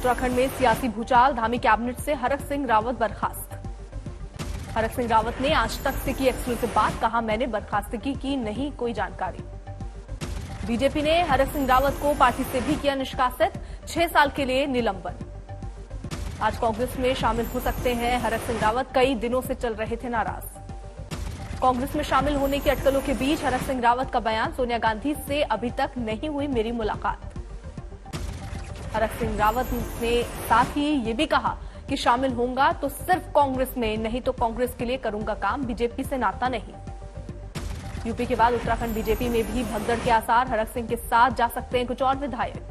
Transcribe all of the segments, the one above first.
उत्तराखंड में सियासी भूचाल, धामी कैबिनेट से हरक सिंह रावत बर्खास्त। हरक सिंह रावत ने आज तक से की एक्सक्लूसिव बात, कहा मैंने बर्खास्तगी की नहीं कोई जानकारी। बीजेपी ने हरक सिंह रावत को पार्टी से भी किया निष्कासित, 6 साल के लिए निलंबन। आज कांग्रेस में शामिल हो सकते हैं हरक सिंह रावत, कई दिनों से चल रहे थे नाराज। कांग्रेस में शामिल होने की अटकलों के बीच हरक सिंह रावत का बयान, सोनिया गांधी से अभी तक नहीं हुई मेरी मुलाकात। हरक सिंह रावत ने साथ ही ये भी कहा कि शामिल होऊंगा तो सिर्फ कांग्रेस में, नहीं तो कांग्रेस के लिए करूंगा काम, बीजेपी से नाता नहीं। यूपी के बाद उत्तराखंड बीजेपी में भी भगदड़ के आसार, हरक सिंह के साथ जा सकते हैं कुछ और विधायक।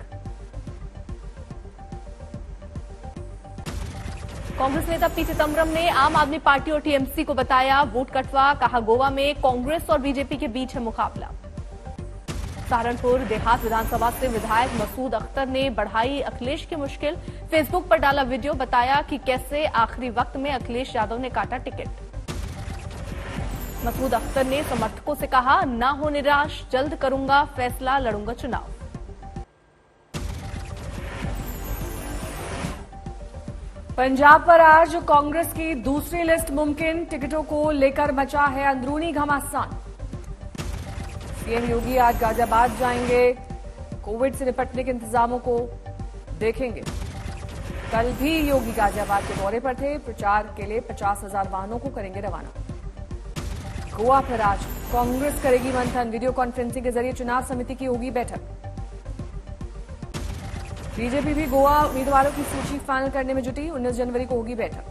कांग्रेस नेता पी चिदम्बरम ने आम आदमी पार्टी और टीएमसी को बताया वोट कटवा, कहा गोवा में कांग्रेस और बीजेपी के बीच है मुकाबला। सहारनपुर देहात विधानसभा से विधायक मसूद अख्तर ने बढ़ाई अखिलेश की मुश्किल, फेसबुक पर डाला वीडियो, बताया कि कैसे आखिरी वक्त में अखिलेश यादव ने काटा टिकट। मसूद अख्तर ने समर्थकों से कहा ना हो निराश, जल्द करूंगा फैसला, लड़ूंगा चुनाव। पंजाब पर आज कांग्रेस की दूसरी लिस्ट मुमकिन, टिकटों को लेकर मचा है अंदरूनी घमासान। सीएम योगी आज गाजियाबाद जाएंगे, कोविड से निपटने के इंतजामों को देखेंगे। कल भी योगी गाजियाबाद के दौरे पर थे, प्रचार के लिए 50,000 वाहनों को करेंगे रवाना। गोवा पर आज कांग्रेस करेगी मंथन, वीडियो कॉन्फ्रेंसिंग के जरिए चुनाव समिति की होगी बैठक। बीजेपी भी गोवा उम्मीदवारों की सूची फाइनल करने में जुटी, 19 जनवरी को होगी बैठक।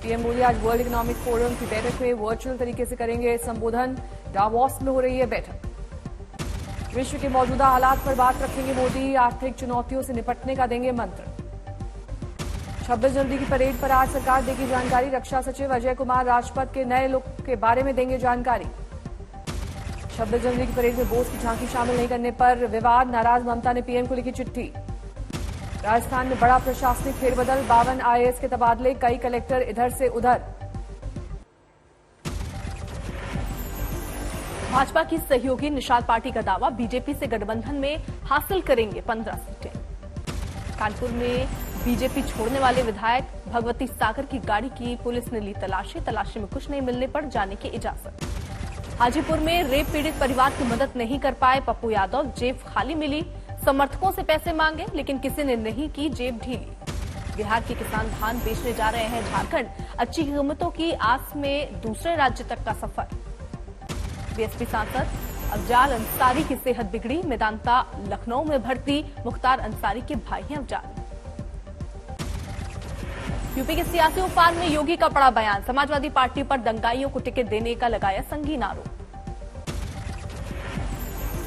पीएम मोदी आज वर्ल्ड इकोनॉमिक फोरम की बैठक में वर्चुअल तरीके से करेंगे संबोधन, डावोस में हो रही है बैठक। विश्व के मौजूदा हालात पर बात रखेंगे मोदी, आर्थिक चुनौतियों से निपटने का देंगे मंत्र। 26 जनवरी की परेड पर आज सरकार देगी जानकारी, रक्षा सचिव अजय कुमार राजपथ के नए लुक के बारे में देंगे जानकारी। 26 जनवरी की परेड में बोस की झांकी शामिल नहीं करने पर विवाद, नाराज ममता ने पीएम को लिखी चिट्ठी। राजस्थान में बड़ा प्रशासनिक फेरबदल, 52 आईएएस के तबादले, कई कलेक्टर इधर से उधर। भाजपा की सहयोगी निषाद पार्टी का दावा, बीजेपी से गठबंधन में हासिल करेंगे 15 सीटें। कानपुर में बीजेपी छोड़ने वाले विधायक भगवती सागर की गाड़ी की पुलिस ने ली तलाशी, तलाशी में कुछ नहीं मिलने पर जाने की इजाजत। हाजीपुर में रेप पीड़ित परिवार की मदद नहीं कर पाए पप्पू यादव, जेब खाली मिली, समर्थकों से पैसे मांगे लेकिन किसी ने नहीं की जेब ढीली। बिहार के किसान धान बेचने जा रहे हैं झारखंड, अच्छी कीमतों की आस में दूसरे राज्य तक का सफर। बीएसपी सांसद अफजाल अंसारी की सेहत बिगड़ी, मेदांता लखनऊ में भर्ती, मुख्तार अंसारी के भाई हैं अफजाल। यूपी के सियासी उफान में योगी का बड़ा बयान, समाजवादी पार्टी पर दंगाइयों को टिकट देने का लगाया संगीन आरोप।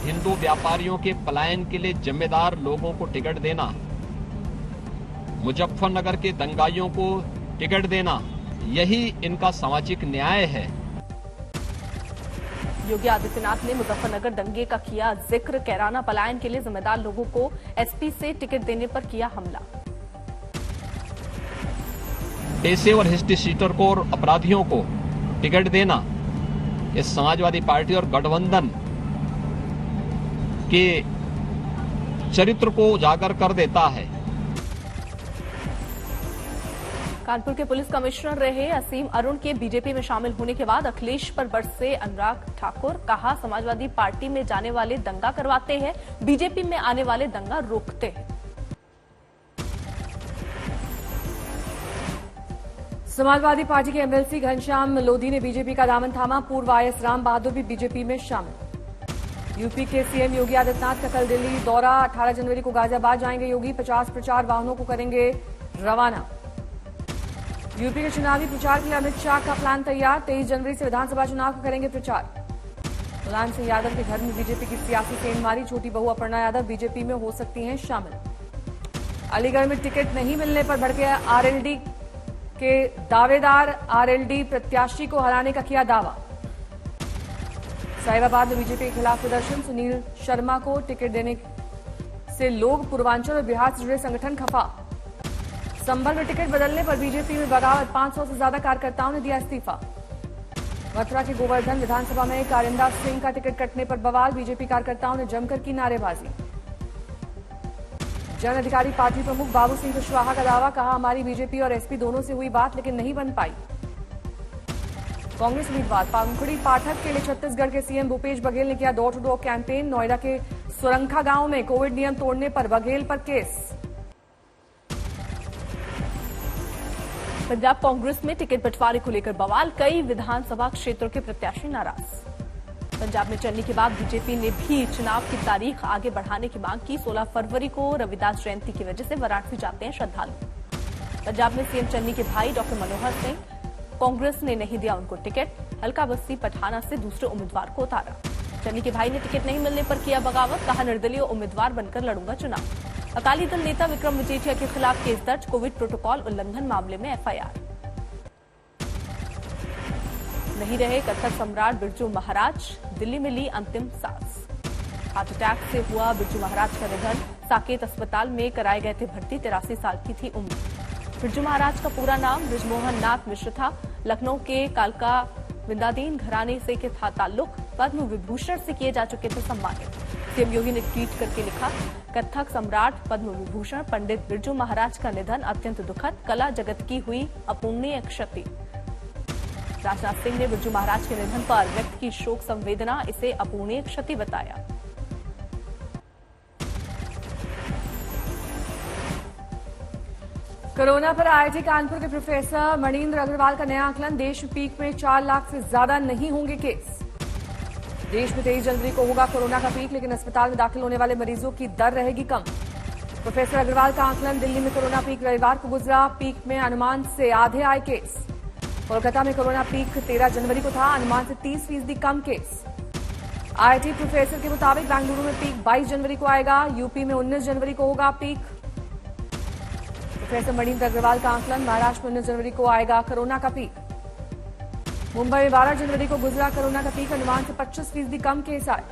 हिंदू व्यापारियों के पलायन के लिए जिम्मेदार लोगों को टिकट देना, मुजफ्फरनगर के दंगाइयों को टिकट देना, यही इनका सामाजिक न्याय है। योगी आदित्यनाथ ने मुजफ्फरनगर दंगे का किया जिक्र, कैराना पलायन के लिए जिम्मेदार लोगों को एसपी से टिकट देने पर किया हमला। पेशेवर हिस्ट्री सीटर को और अपराधियों को टिकट देना ये समाजवादी पार्टी और गठबंधन के चरित्र को उजागर कर देता है। कानपुर के पुलिस कमिश्नर रहे असीम अरुण के बीजेपी में शामिल होने के बाद अखिलेश पर बरसे अनुराग ठाकुर, कहा समाजवादी पार्टी में जाने वाले दंगा करवाते हैं, बीजेपी में आने वाले दंगा रोकते हैं। समाजवादी पार्टी के एमएलसी घनश्याम लोधी ने बीजेपी का दामन थामा, पूर्व आईएएस राम बहादुर भी बीजेपी में शामिल। यूपी के सीएम योगी आदित्यनाथ का कल दिल्ली दौरा, 18 जनवरी को गाजियाबाद जाएंगे योगी, 50 प्रचार वाहनों को करेंगे रवाना। यूपी के चुनावी प्रचार के लिए अमित शाह का प्लान तैयार, 23 जनवरी से विधानसभा चुनाव को करेंगे प्रचार। मुलायम सिंह यादव के घर में बीजेपी की सियासी सेंधमारी, छोटी बहू अपर्णा यादव बीजेपी में हो सकती हैं शामिल। अलीगढ़ में टिकट नहीं मिलने पर भड़के आरएलडी के दावेदार, आरएलडी प्रत्याशी को हराने का किया दावा। साहिबाबाद में बीजेपी के खिलाफ प्रदर्शन, सुनील शर्मा को टिकट देने से लोग, पूर्वांचल और बिहार से जुड़े संगठन खफा। संभल में टिकट बदलने पर बीजेपी में बगावत, 500 से ज्यादा कार्यकर्ताओं ने दिया इस्तीफा। मथुरा के गोवर्धन विधानसभा में कारिंदा सिंह का टिकट कटने पर बवाल, बीजेपी कार्यकर्ताओं ने जमकर की नारेबाजी। जन अधिकारी पार्टी प्रमुख बाबू सिंह कुशवाहा का दावा, कहा हमारी बीजेपी और एसपी दोनों से हुई बात लेकिन नहीं बन पाई। कांग्रेस उम्मीदवार पंखुड़ी पाठक के लिए छत्तीसगढ़ के सीएम भूपेश बघेल ने किया door to door campaign. Noida के सुरंखा गांव में कोविड नियम तोड़ने पर बघेल पर केस। पंजाब कांग्रेस में टिकट बंटवारे को लेकर बवाल, कई विधानसभा क्षेत्रों के प्रत्याशी नाराज। पंजाब में चलने के बाद बीजेपी ने भी चुनाव की तारीख आगे बढ़ाने की मांग की। 16 फरवरी को रविदास जयंती की वजह से वाराणसी जाते हैं श्रद्धालु। पंजाब में सीएम चन्नी के भाई डॉक्टर मनोहर सिंह, कांग्रेस ने नहीं दिया उनको टिकट। हल्का बस्ती पठाना से दूसरे उम्मीदवार को उतारा। चन्नी के भाई ने टिकट नहीं मिलने पर किया बगावत, कहा निर्दलीय उम्मीदवार बनकर लड़ूंगा चुनाव। अकाली दल नेता विक्रम मजीठिया के खिलाफ केस दर्ज, कोविड प्रोटोकॉल उल्लंघन मामले में एफआईआर। नहीं रहे कथक सम्राट बिरजू महाराज, दिल्ली में ली अंतिम सांस। हार्ट अटैक से हुआ बिरजू महाराज का निधन, साकेत अस्पताल में कराए गए थे भर्ती। 83 साल की थी उम्र। बिरजू महाराज का पूरा नाम बृजमोहन नाथ मिश्र था। लखनऊ के कालका विंदादीन घराने से के था ताल्लुक। पद्म विभूषण से किए जा चुके थे सम्मानित। सीएम योगी ने ट्वीट करके लिखा, कथक सम्राट पद्म विभूषण पंडित बिरजू महाराज का निधन अत्यंत दुखद, कला जगत की हुई अपूर्णीय क्षति। राजनाथ सिंह ने बिरजू महाराज के निधन पर व्यक्त की शोक संवेदना, इसे अपूर्णीय क्षति बताया। कोरोना पर आईआईटी कानपुर के प्रोफेसर मणिंद्र अग्रवाल का नया आकलन, देश में पीक में 4 लाख से ज्यादा नहीं होंगे केस। देश में 23 जनवरी को होगा कोरोना का पीक, लेकिन अस्पताल में दाखिल होने वाले मरीजों की दर रहेगी कम। प्रोफेसर अग्रवाल का आकलन, दिल्ली में कोरोना पीक रविवार को गुजरा, पीक में अनुमान से आधे आए केस। कोलकाता में कोरोना पीक 13 जनवरी को था, अनुमान से 30% कम केस। आईआईटी प्रोफेसर के मुताबिक बेंगलुरु में पीक 22 जनवरी को आएगा, यूपी में 19 जनवरी को होगा पीक। प्रोफेसर मणिंद्र अग्रवाल का आकलन, महाराष्ट्र में 19 जनवरी को आएगा कोरोना का पीक। मुंबई में 12 जनवरी को गुजरा कोरोना का पीक, अनुमान से 25% कम केस आए।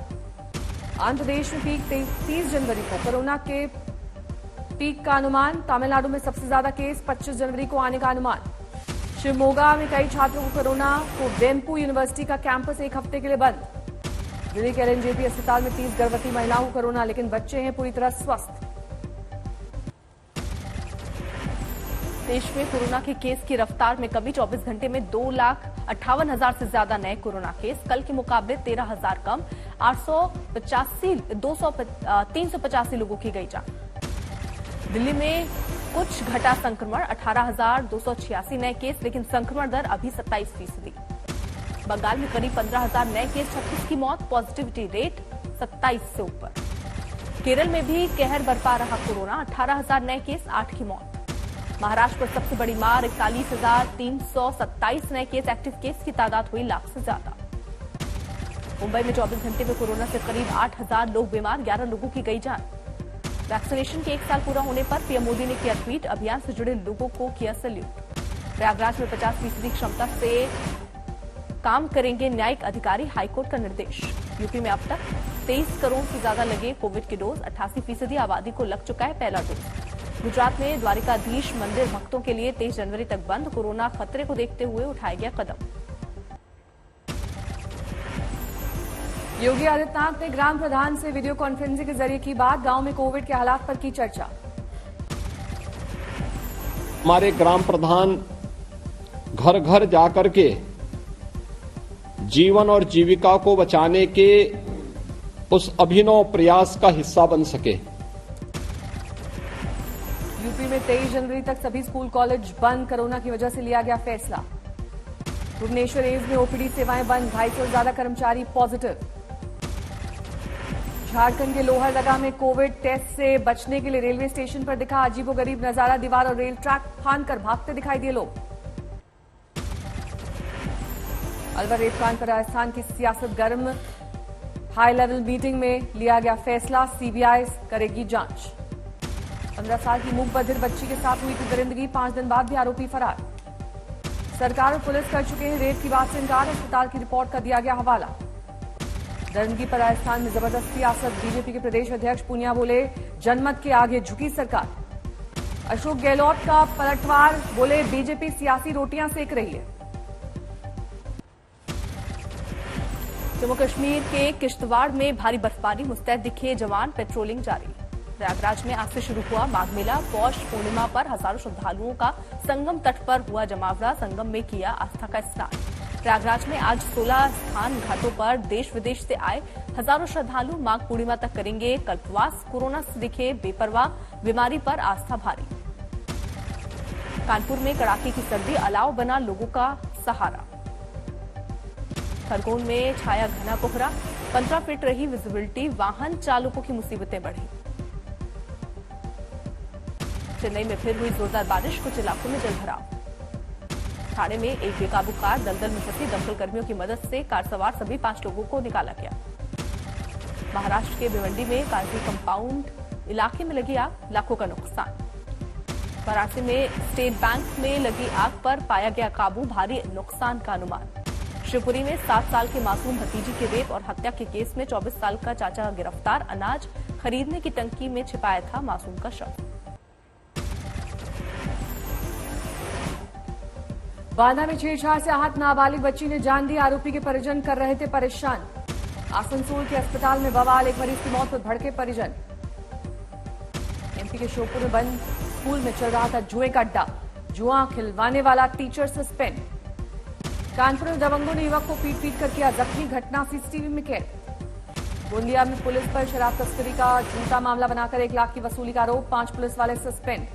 आंध्र प्रदेश में पीक 30 जनवरी को कोरोना के पीक का अनुमान। तमिलनाडु में सबसे ज्यादा केस, 25 जनवरी को आने का अनुमान। शिवमोगा में कई छात्रों को कोरोना, को वेम्पू यूनिवर्सिटी का कैंपस 1 हफ्ते के लिए बंद। दिल्ली के एलएनजेपी अस्पताल में 30 गर्भवती महिलाओं को कोरोना, लेकिन बच्चे हैं पूरी तरह स्वस्थ। देश में कोरोना के केस की रफ्तार में कमी, 24 घंटे में 2,58,000 से ज्यादा नए कोरोना केस, कल के मुकाबले 13,000 कम। 385 लोगों की गई जान। दिल्ली में कुछ घटा संक्रमण, 18,286 नए केस, लेकिन संक्रमण दर अभी 27%। बंगाल में करीब 15,000 नए केस, 36 की मौत, पॉजिटिविटी रेट 27 से ऊपर। केरल में भी कहर बरपा रहा कोरोना, 18,000 नए केस, 8 की मौत। महाराष्ट्र पर सबसे बड़ी मार, 41,327 नए केस, एक्टिव केस की तादाद हुई लाख से ज्यादा। मुंबई में 24 घंटे में कोरोना से करीब 8,000 लोग बीमार, 11 लोगों की गई जान। वैक्सीनेशन के 1 साल पूरा होने पर पीएम मोदी ने किया ट्वीट, अभियान से जुड़े लोगों को किया सैल्यूट। प्रयागराज में 50% क्षमता से काम करेंगे न्यायिक अधिकारी, हाईकोर्ट का निर्देश। यूपी में अब तक 23 करोड़ से ज्यादा लगे कोविड के डोज, 88% आबादी को लग चुका है पहला डोज। गुजरात में द्वारिकाधीश मंदिर भक्तों के लिए 23 जनवरी तक बंद, कोरोना खतरे को देखते हुए उठाया गया कदम। योगी आदित्यनाथ ने ग्राम प्रधान से वीडियो कॉन्फ्रेंसिंग के जरिए की बात, गांव में कोविड के हालात पर की चर्चा। हमारे ग्राम प्रधान घर घर जाकर के जीवन और जीविका को बचाने के उस अभिनव प्रयास का हिस्सा बन सके। यूपी में 23 जनवरी तक सभी स्कूल कॉलेज बंद, कोरोना की वजह से लिया गया फैसला। भुवनेश्वर एम्स में ओपीडी सेवाएं बंद, 250 से ज्यादा कर्मचारी पॉजिटिव। झारखंड के लोहरदगा में कोविड टेस्ट से बचने के लिए रेलवे स्टेशन पर दिखा अजीबोगरीब नजारा, दीवार और रेल ट्रैक फांदकर भागते दिखाई दिए लोग। अलवर रेप कांड पर राजस्थान की सियासत गर्म, हाई लेवल मीटिंग में लिया गया फैसला, सीबीआई करेगी जांच। 15 साल की मूक बधिर बच्ची के साथ हुई थी दरिंदगी, 5 दिन बाद भी आरोपी फरार। सरकार और पुलिस कर चुके हैं रेप की बात से इनकार, अस्पताल की रिपोर्ट का दिया गया हवाला। दरिंदगी पर राजस्थान में जबरदस्त सियासत, बीजेपी के प्रदेश अध्यक्ष पूनिया बोले जनमत के आगे झुकी सरकार। अशोक गहलोत का पलटवार, बोले बीजेपी सियासी रोटियां सेक रही है। जम्मू कश्मीर के किश्तवाड़ में भारी बर्फबारी, मुस्तैद दिखे जवान, पेट्रोलिंग जारी। प्रयागराज में आज से शुरू हुआ माघ मेला। पौष पूर्णिमा पर हजारों श्रद्धालुओं का संगम तट पर हुआ जमावड़ा। संगम में किया आस्था का स्नान। प्रयागराज में आज 16 स्थान घाटों पर देश विदेश से आए हजारों श्रद्धालु माघ पूर्णिमा तक करेंगे कल्पवास। कोरोना से दिखे बेपरवाह, बीमारी पर आस्था भारी। कानपुर में कड़ाके की सर्दी, अलाव बना लोगों का सहारा। खरगोन में छाया घना कोहरा, 15 फीट रही विजिबिलिटी, वाहन चालकों की मुसीबतें बढ़ी। चेन्नई में फिर हुई जोरदार बारिश, कुछ इलाकों में जलभराव। ठाणे में एक बेकाबू कार दलदल में फंसी, दमकल कर्मियों की मदद से कार सवार सभी 5 लोगों को निकाला गया। महाराष्ट्र के भिवंडी में काजी कंपाउंड इलाके में लगी आग, लाखों का नुकसान। वाराणसी में स्टेट बैंक में लगी आग पर पाया गया काबू, भारी नुकसान का अनुमान। शिवपुरी में 7 साल के मासूम भतीजी के रेप और हत्या के केस में 24 साल का चाचा गिरफ्तार। अनाज खरीदने की टंकी में छिपाया था मासूम का शव। बांदा में छेड़छाड़ से आहत नाबालिग बच्ची ने जान दी, आरोपी के परिजन कर रहे थे परेशान। आसनसोल के अस्पताल में बवाल, एक मरीज की मौत पर भड़के परिजन। एमपी के श्योपुर में बंद स्कूल में चल रहा था जुए का अड्डा, जुआ खिलवाने वाला टीचर सस्पेंड। कानपुर में दबंगों ने युवक को पीट कर किया जख्मी, घटना सीसीटीवी में कैद। गोंदिया में पुलिस पर शराब तस्करी का झूठा मामला बनाकर 1 लाख की वसूली का आरोप, 5 पुलिस वाले सस्पेंड।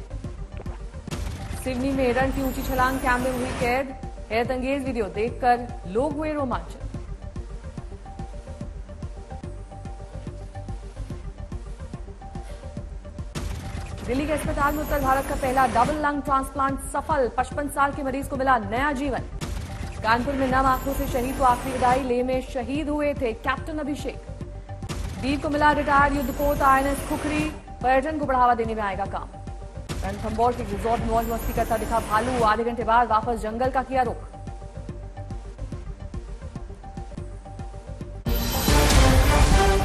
सिवनी में हिरण की ऊंची छलांग, कैमरे में हुई कैद। हैरतअंगेज वीडियो देखकर लोग हुए रोमांचित। दिल्ली के अस्पताल में उत्तर भारत का पहला डबल लंग ट्रांसप्लांट सफल, 55 साल के मरीज को मिला नया जीवन। कानपुर में नम आंखों से शहीद को आखिरी विदाई, लेह में शहीद हुए थे कैप्टन अभिषेक। वीर को मिला रिटायर्ड युद्धपोत INS खुखरी, पर्यटन को बढ़ावा देने में आएगा काम। रणथंभौर के रिजॉर्ट में मौज मस्ती करता दिखा भालू, आधे घंटे बाद वापस जंगल का किया रुख।